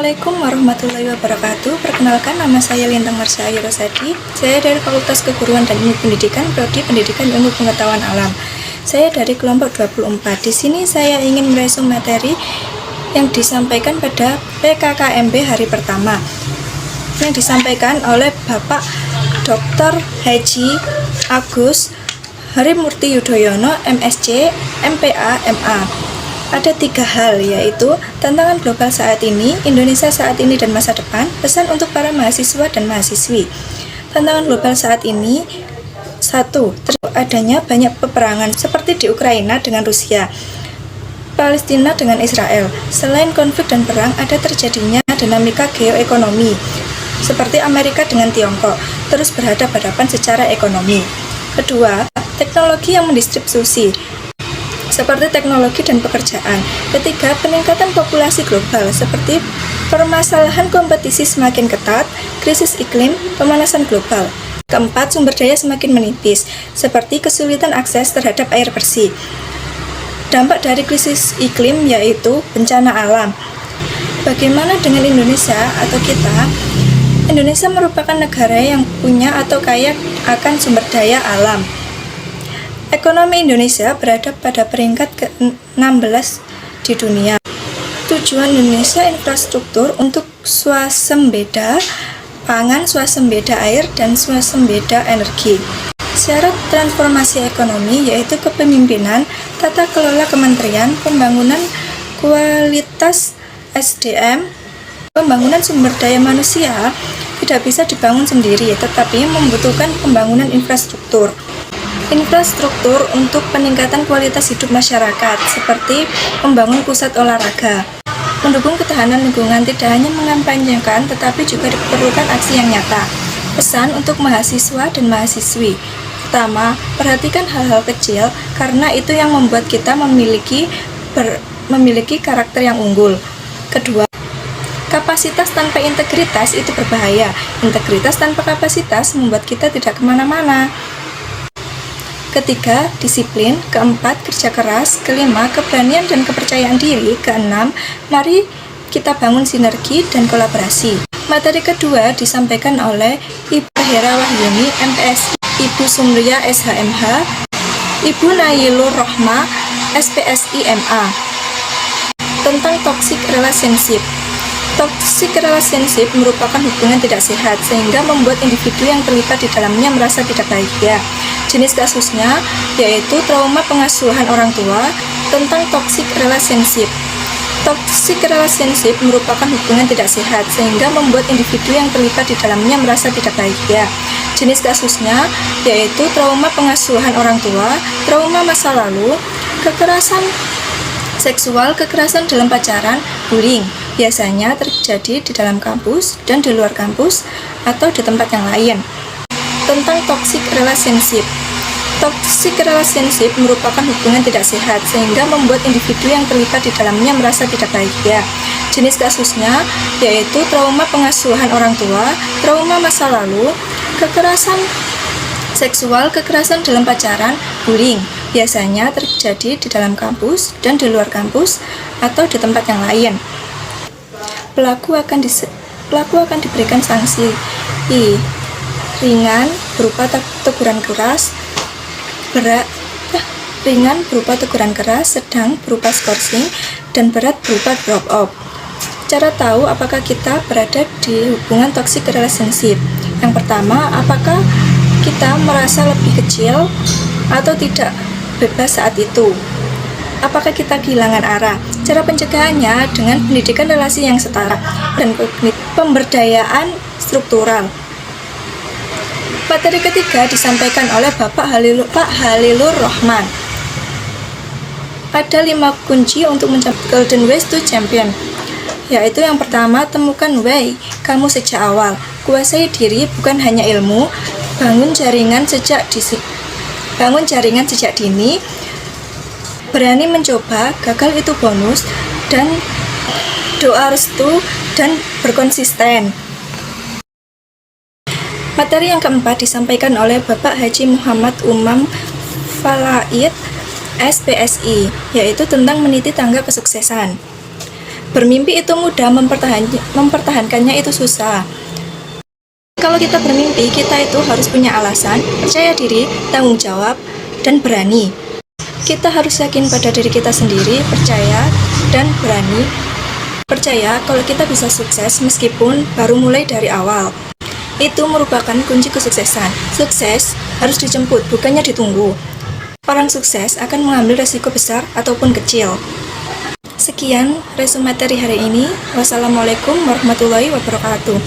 Assalamualaikum warahmatullahi wabarakatuh. Perkenalkan, nama saya Lintang Marsha Ayu Rosadi. Saya dari Fakultas Keguruan dan Ilmu Pendidikan, Prodi Pendidikan Ilmu Pengetahuan Alam. Saya dari kelompok 24. Di sini saya ingin meresum materi yang disampaikan pada PKKMB hari pertama, yang disampaikan oleh Bapak Dr. Haji Agus Harimurti Yudhoyono, MSc, MPA, MA. Ada 3 hal, yaitu tantangan global saat ini, Indonesia saat ini dan masa depan, pesan untuk para mahasiswa dan mahasiswi. Tantangan global saat ini: 1. Adanya banyak peperangan seperti di Ukraina dengan Rusia, Palestina dengan Israel. Selain konflik dan perang, ada terjadinya dinamika geoekonomi seperti Amerika dengan Tiongkok terus berhadapan secara ekonomi. Kedua, teknologi yang mendistribusi seperti teknologi dan pekerjaan. Ketiga, peningkatan populasi global seperti permasalahan kompetisi semakin ketat, krisis iklim, pemanasan global. Keempat, sumber daya semakin menipis seperti kesulitan akses terhadap air bersih. Dampak dari krisis iklim yaitu bencana alam. Bagaimana dengan Indonesia atau kita? Indonesia merupakan negara yang punya atau kaya akan sumber daya alam. Ekonomi Indonesia berada pada peringkat ke-16 di dunia. Tujuan Indonesia infrastruktur untuk swasembada pangan, swasembada air, dan swasembada energi. Syarat transformasi ekonomi yaitu kepemimpinan, tata kelola kementerian, pembangunan kualitas SDM, pembangunan sumber daya manusia tidak bisa dibangun sendiri, tetapi membutuhkan pembangunan infrastruktur. Infrastruktur untuk peningkatan kualitas hidup masyarakat, seperti membangun pusat olahraga. Mendukung ketahanan lingkungan tidak hanya mengampanyekan, tetapi juga diperlukan aksi yang nyata. Pesan untuk mahasiswa dan mahasiswi: pertama, perhatikan hal-hal kecil, karena itu yang membuat kita memiliki karakter yang unggul. Kedua, kapasitas tanpa integritas itu berbahaya. Integritas tanpa kapasitas membuat kita tidak kemana-mana. Ketiga, disiplin. Keempat, kerja keras. Kelima, keberanian dan kepercayaan diri. Keenam, mari kita bangun sinergi dan kolaborasi. Materi kedua disampaikan oleh Ibu Hera Wahyuni, MPSI, Ibu Sumriya, SHMH, Ibu Nailur Rohma, SPSI, MA, tentang toxic relationship. Toxic relationship merupakan hubungan tidak sehat sehingga membuat individu yang terlibat di dalamnya merasa tidak bahagia. Jenis kasusnya yaitu trauma pengasuhan orang tua. Tentang toxic relationship. Toxic relationship merupakan hubungan tidak sehat sehingga membuat individu yang terlibat di dalamnya merasa tidak bahagia. Jenis kasusnya yaitu trauma pengasuhan orang tua, trauma masa lalu, kekerasan seksual, kekerasan dalam pacaran, bullying. Biasanya terjadi di dalam kampus dan di luar kampus atau di tempat yang lain. Tentang toxic relationship. Toxic relationship merupakan hubungan tidak sehat sehingga membuat individu yang terlibat di dalamnya merasa tidak bahagia. Jenis kasusnya yaitu trauma pengasuhan orang tua, trauma masa lalu, kekerasan seksual, kekerasan dalam pacaran, bullying. Biasanya terjadi di dalam kampus dan di luar kampus atau di tempat yang lain. Pelaku akan diberikan sanksi ringan berupa teguran keras, ringan berupa teguran keras, sedang berupa skorsing, dan berat berupa drop off. Cara tahu apakah kita berada di hubungan toxic relationship. Yang pertama, apakah kita merasa lebih kecil atau tidak bebas saat itu? Apakah kita kehilangan arah? Cara pencegahannya dengan pendidikan relasi yang setara dan pemberdayaan struktural. Materi ketiga disampaikan oleh Pak Halilur Rohman. Ada 5 kunci untuk mencapai Golden Ways to Champion, yaitu yang pertama, temukan why kamu sejak awal. Kuasai diri bukan hanya ilmu. Bangun jaringan sejak dini. Berani mencoba, gagal itu bonus, dan doa restu dan berkonsisten. Materi yang keempat disampaikan oleh Bapak Haji Muhammad Umam Falaid, SPSI, yaitu tentang meniti tangga kesuksesan. Bermimpi itu mudah, mempertahankannya itu susah. Kalau kita bermimpi, kita itu harus punya alasan, percaya diri, tanggung jawab, dan berani. Kita harus yakin pada diri kita sendiri, percaya, dan berani. Percaya kalau kita bisa sukses meskipun baru mulai dari awal. Itu merupakan kunci kesuksesan. Sukses harus dijemput, bukannya ditunggu. Orang sukses akan mengambil resiko besar ataupun kecil. Sekian resume materi hari ini. Wassalamualaikum warahmatullahi wabarakatuh.